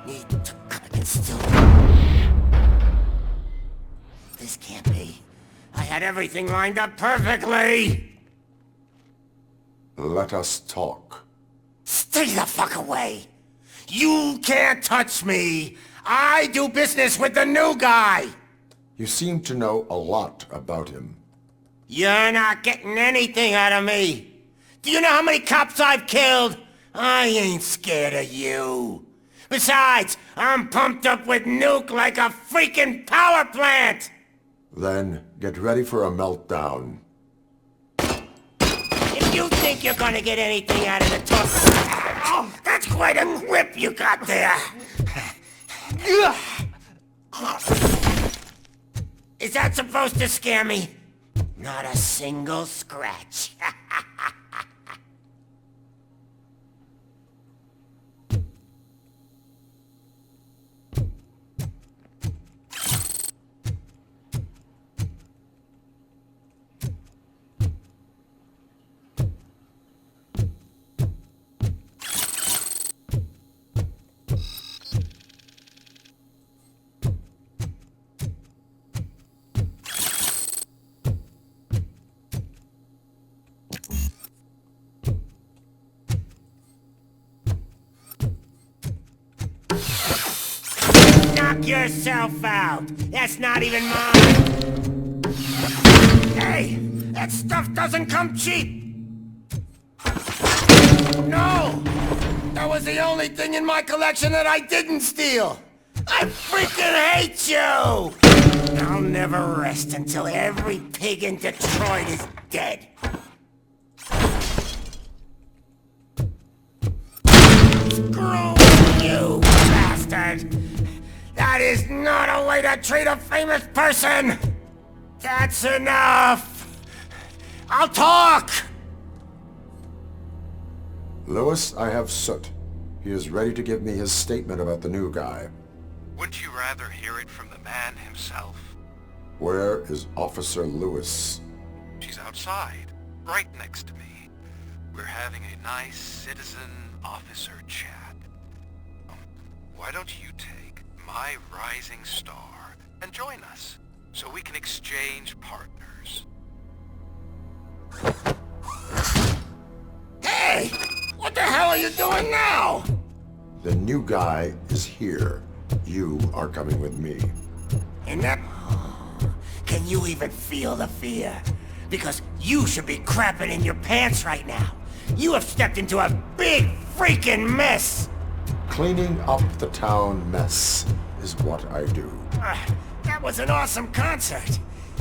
need to still... This can't be. I had everything lined up perfectly! Let us talk. Stay the fuck away! You can't touch me! I do business with the new guy! You seem to know a lot about him. You're not getting anything out of me! Do you know how many cops I've killed? I ain't scared of you. Besides, I'm pumped up with nuke like a freaking power plant! Then, get ready for a meltdown. If you think you're gonna get anything out of the talk... Oh, that's quite a grip you got there! Is that supposed to scare me? Not a single scratch. Knock yourself out! That's not even mine! Hey! That stuff doesn't come cheap! No! That was the only thing in my collection that I didn't steal! I freaking hate you! I'll never rest until every pig in Detroit is dead. Screw you, bastard! That is not a way to treat a famous person! That's enough! I'll talk! Lewis, I have Soot. He is ready to give me his statement about the new guy. Wouldn't you rather hear it from the man himself? Where is Officer Lewis? She's outside, right next to me. We're having a nice citizen-officer chat. Why don't you take my rising star and join us, so we can exchange partners? Hey! What the hell are you doing now? The new guy is here. You are coming with me. And that... Can you even feel the fear? Because you should be crapping in your pants right now. You have stepped into a big freaking mess! Cleaning up the town mess is what I do. That was an awesome concert.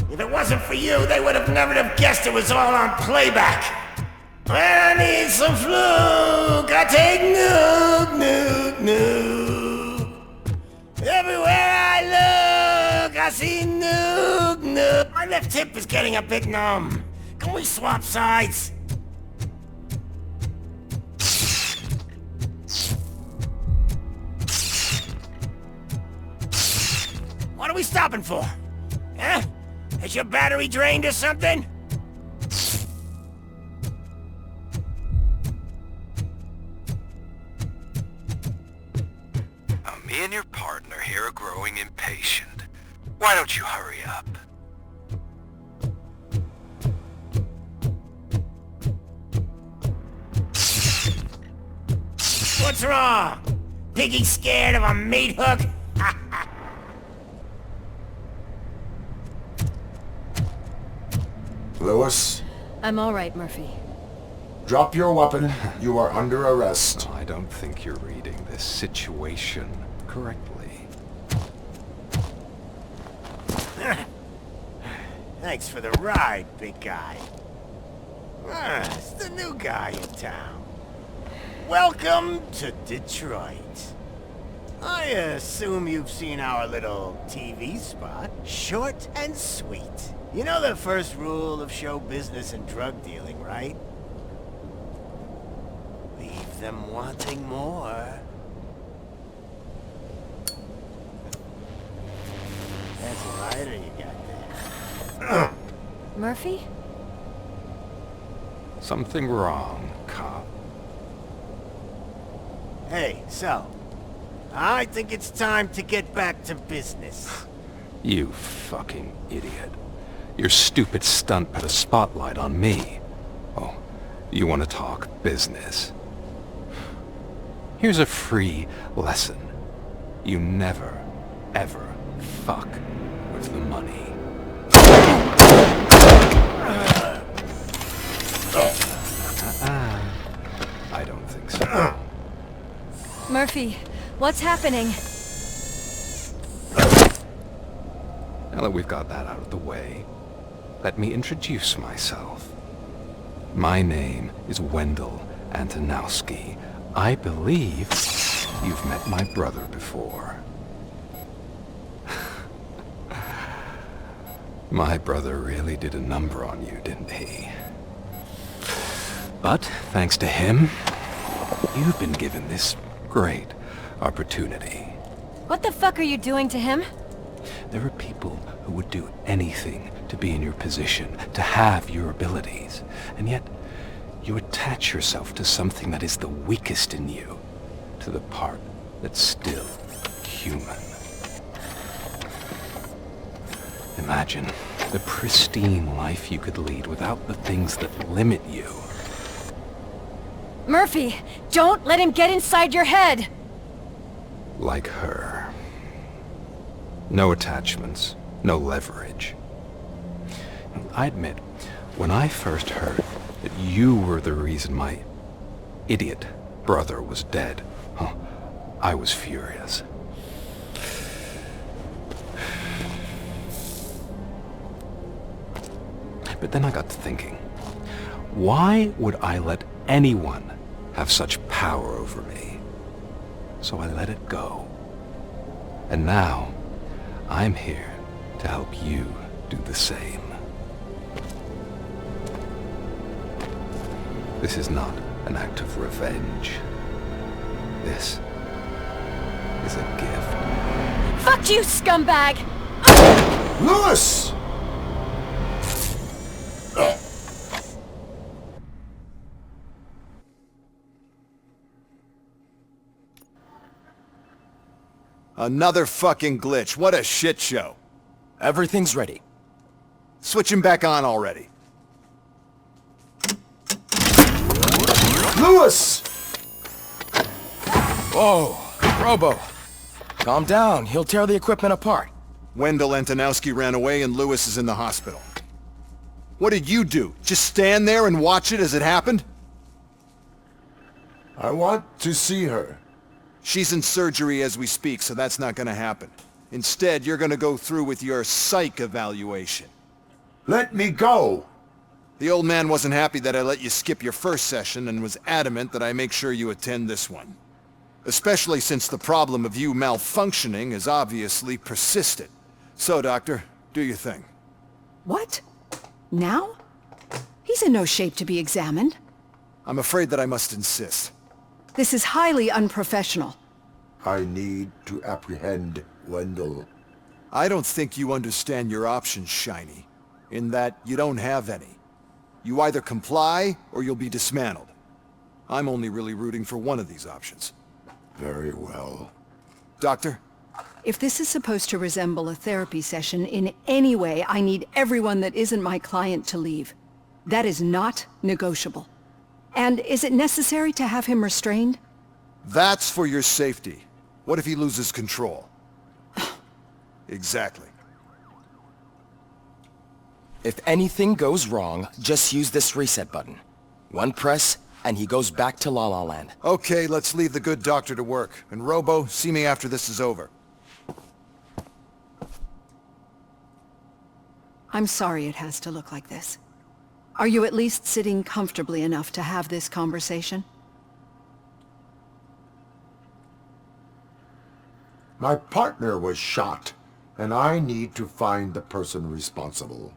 If it wasn't for you, they would have never have guessed it was all on playback. When I need some fluke, I take nuke, nuke, nuke. Everywhere I look, I see nuke, nuke. My left hip is getting a bit numb. Can we swap sides? What are we stopping for? Huh? Is your battery drained or something? Me and your partner here are growing impatient. Why don't you hurry up? What's wrong? Piggy scared of a meat hook? Lewis? I'm all right, Murphy. Drop your weapon. You are under arrest. I don't think you're reading this situation correctly. Thanks for the ride, big guy. It's the new guy in town. Welcome to Detroit. I assume you've seen our little TV spot. Short and sweet. You know the first rule of show business and drug dealing, right? Leave them wanting more. That's a lighter you got there. Murphy? Something wrong, cop. Hey, so, I think it's time to get back to business. You fucking idiot. Your stupid stunt put a spotlight on me. Oh, you want to talk business? Here's a free lesson. You never, ever fuck with the money. I don't think so. Murphy, what's happening? Now that we've got that out of the way, let me introduce myself. My name is Wendell Antonowski. I believe you've met my brother before. My brother really did a number on you, didn't he? But, thanks to him, you've been given this great opportunity. What the fuck are you doing to him? There are people who would do anything to be in your position, to have your abilities, and yet you attach yourself to something that is the weakest in you, to the part that's still human. Imagine the pristine life you could lead without the things that limit you. Murphy, don't let him get inside your head! Like her. No attachments, no leverage. I admit, when I first heard that you were the reason my idiot brother was dead, I was furious. But then I got to thinking, why would I let anyone have such power over me? So I let it go. And now, I'm here to help you do the same. This is not an act of revenge. This is a gift. Fuck you, scumbag! Lewis! Another fucking glitch. What a shit show. Everything's ready. Switch him back on already. Lewis! Whoa, Robo. Calm down. He'll tear the equipment apart. Wendell Antonowski ran away and Lewis is in the hospital. What did you do? Just stand there and watch it as it happened? I want to see her. She's in surgery as we speak, so that's not gonna happen. Instead, you're gonna go through with your psych evaluation. Let me go! The old man wasn't happy that I let you skip your first session and was adamant that I make sure you attend this one. Especially since the problem of you malfunctioning has obviously persisted. So, Doctor, do your thing. What? Now? He's in no shape to be examined. I'm afraid that I must insist. This is highly unprofessional. I need to apprehend Wendell. I don't think you understand your options, Shiny. In that you don't have any. You either comply, or you'll be dismantled. I'm only really rooting for one of these options. Very well. Doctor? If this is supposed to resemble a therapy session in any way, I need everyone that isn't my client to leave. That is not negotiable. And is it necessary to have him restrained? That's for your safety. What if he loses control? Exactly. If anything goes wrong, just use this reset button. One press, and he goes back to La La Land. Okay, let's leave the good doctor to work. And Robo, see me after this is over. I'm sorry it has to look like this. Are you at least sitting comfortably enough to have this conversation? My partner was shot, and I need to find the person responsible.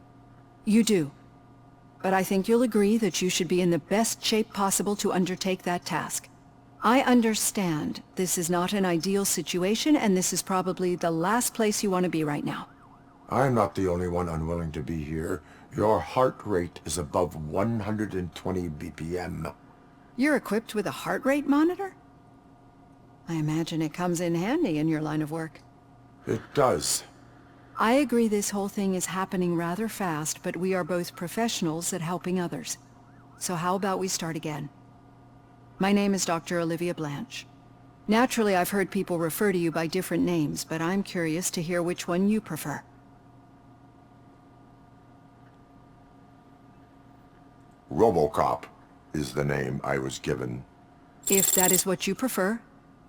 You do. But I think you'll agree that you should be in the best shape possible to undertake that task. I understand this is not an ideal situation, and this is probably the last place you want to be right now. I'm not the only one unwilling to be here. Your heart rate is above 120 BPM. You're equipped with a heart rate monitor? I imagine it comes in handy in your line of work. It does. I agree this whole thing is happening rather fast, but we are both professionals at helping others. So how about we start again? My name is Dr. Olivia Blanche. Naturally, I've heard people refer to you by different names, but I'm curious to hear which one you prefer. RoboCop is the name I was given. If that is what you prefer,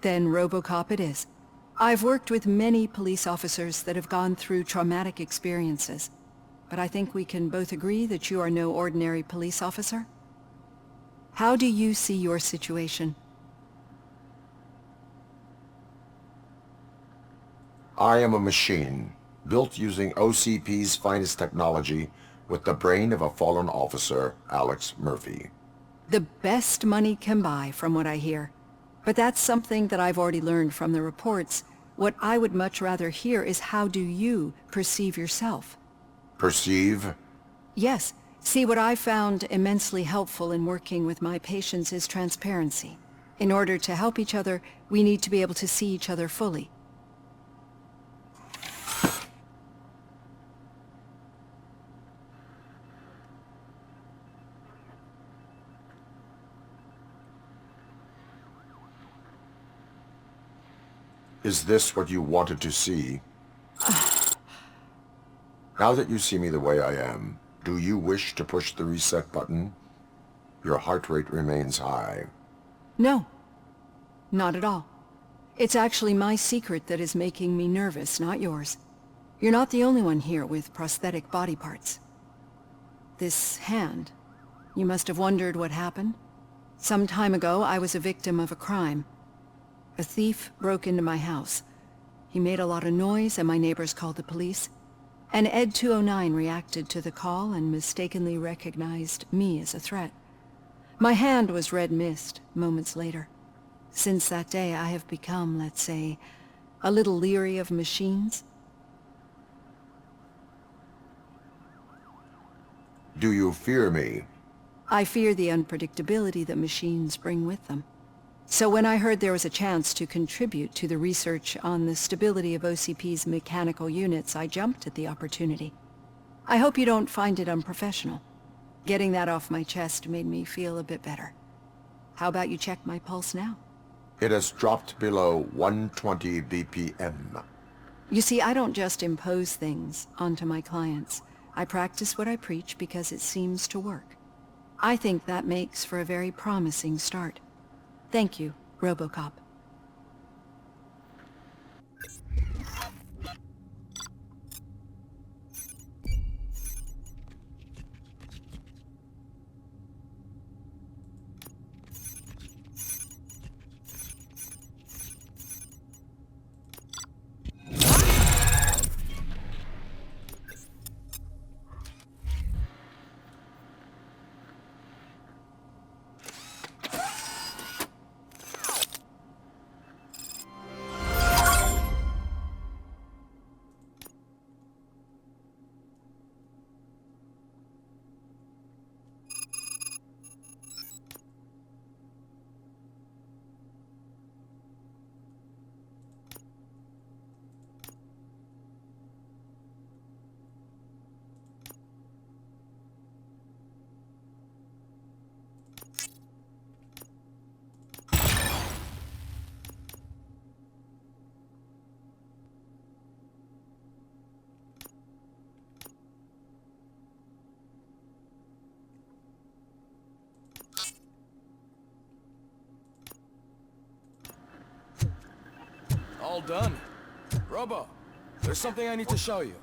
then RoboCop it is. I've worked with many police officers that have gone through traumatic experiences, but I think we can both agree that you are no ordinary police officer. How do you see your situation? I am a machine, built using OCP's finest technology with the brain of a fallen officer, Alex Murphy. The best money can buy, from what I hear. But that's something that I've already learned from the reports. What I would much rather hear is how do you perceive yourself? Perceive? Yes. See, what I found immensely helpful in working with my patients is transparency. In order to help each other, we need to be able to see each other fully. Is this what you wanted to see? Now that you see me the way I am, do you wish to push the reset button? Your heart rate remains high. No. Not at all. It's actually my secret that is making me nervous, not yours. You're not the only one here with prosthetic body parts. This hand, you must have wondered what happened. Some time ago, I was a victim of a crime. A thief broke into my house. He made a lot of noise and my neighbors called the police. And Ed 209 reacted to the call and mistakenly recognized me as a threat. My hand was red mist moments later. Since that day, I have become, let's say, a little leery of machines. Do you fear me? I fear the unpredictability that machines bring with them. So when I heard there was a chance to contribute to the research on the stability of OCP's mechanical units, I jumped at the opportunity. I hope you don't find it unprofessional. Getting that off my chest made me feel a bit better. How about you check my pulse now? It has dropped below 120 BPM. You see, I don't just impose things onto my clients. I practice what I preach because it seems to work. I think that makes for a very promising start. Thank you, RoboCop. All done. Robo, there's something I need to show you.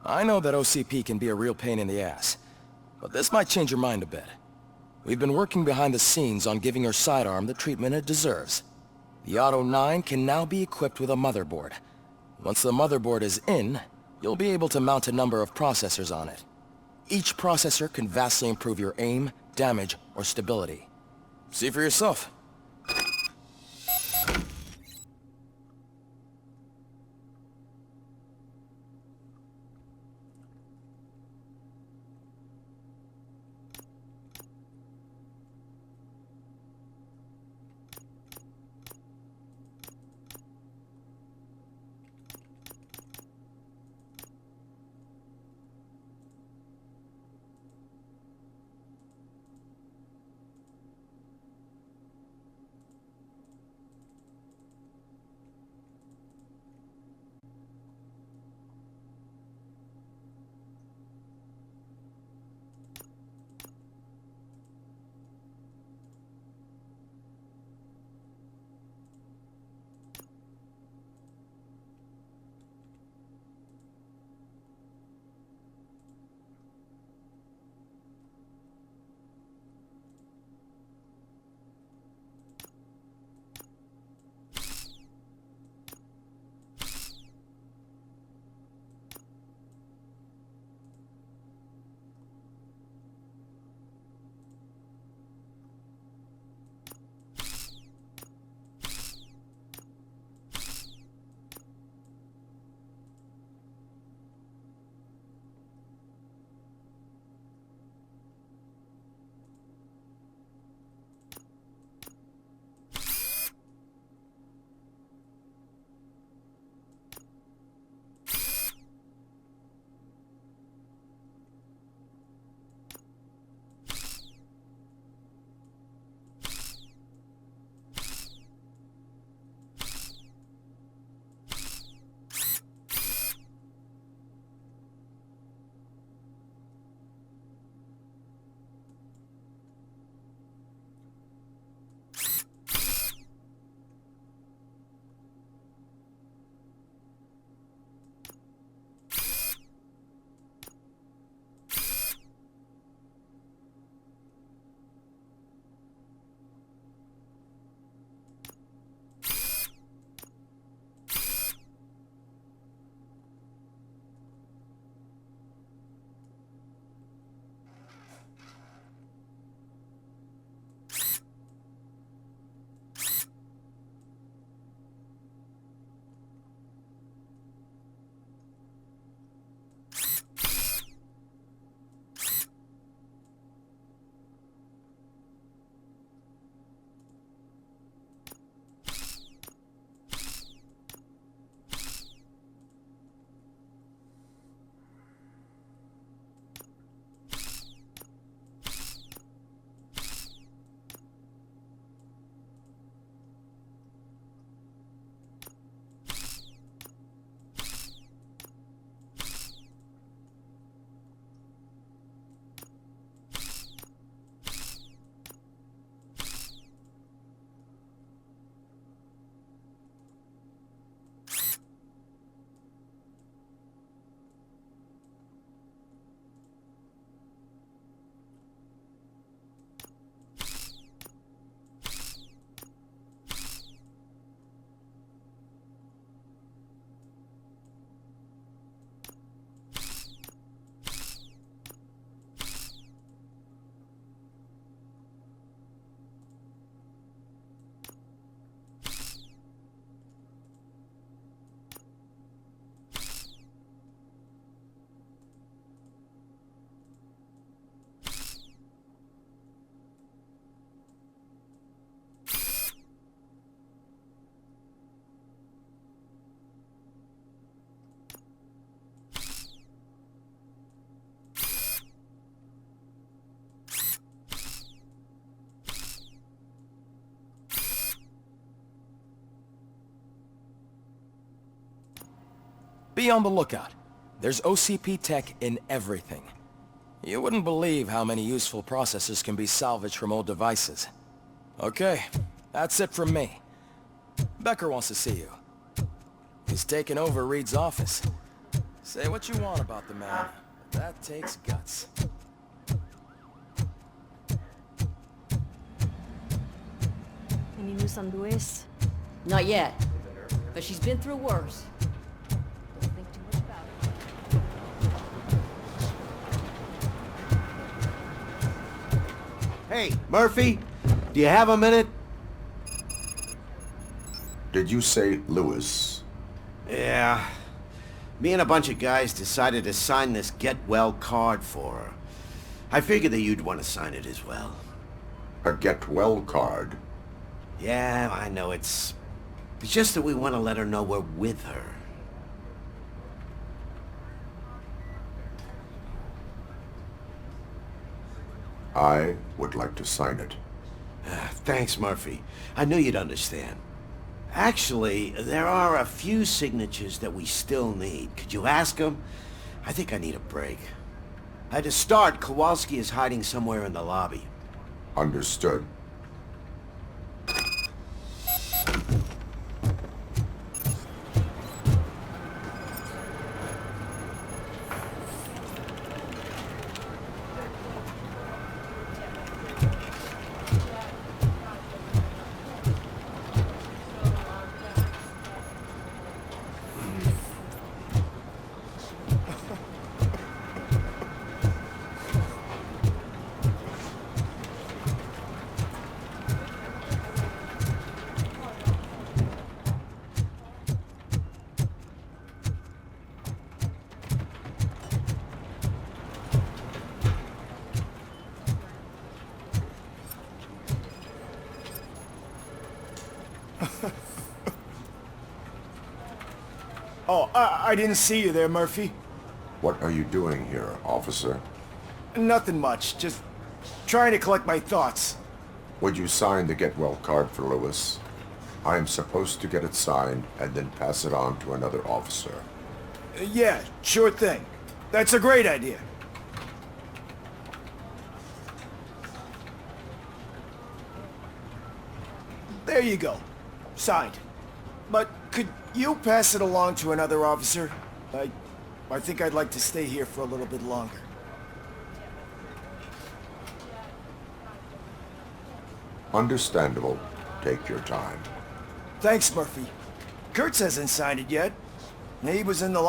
I know that OCP can be a real pain in the ass, but this might change your mind a bit. We've been working behind the scenes on giving her sidearm the treatment it deserves. The Auto 9 can now be equipped with a motherboard. Once the motherboard is in, you'll be able to mount a number of processors on it. Each processor can vastly improve your aim, damage, or stability. See for yourself. Be on the lookout. There's OCP tech in everything. You wouldn't believe how many useful processors can be salvaged from old devices. Okay, that's it from me. Becker wants to see you. He's taken over Reed's office. Say what you want about the man, but that takes guts. Any news on Luis? Not yet, but she's been through worse. Don't think too much about it. Hey, Murphy, do you have a minute? Did you say Lewis? Yeah. Me and a bunch of guys decided to sign this get well card for her. I figured that you'd want to sign it as well. A get well card? Yeah, I know it's just that we want to let her know we're with her. I would like to sign it. Thanks, Murphy. I knew you'd understand. Actually, there are a few signatures that we still need. Could you ask them? I think I need a break. To start, Kowalski is hiding somewhere in the lobby. Understood. Oh, I didn't see you there, Murphy. What are you doing here, officer? Nothing much, just trying to collect my thoughts. Would you sign the get well card for Lewis? I am supposed to get it signed and then pass it on to another officer. Yeah, sure thing. That's a great idea. There you go. Signed. But could you pass it along to another officer? I think I'd like to stay here for a little bit longer. Understandable. Take your time. Thanks, Murphy. Kurtz hasn't signed it yet. He was in the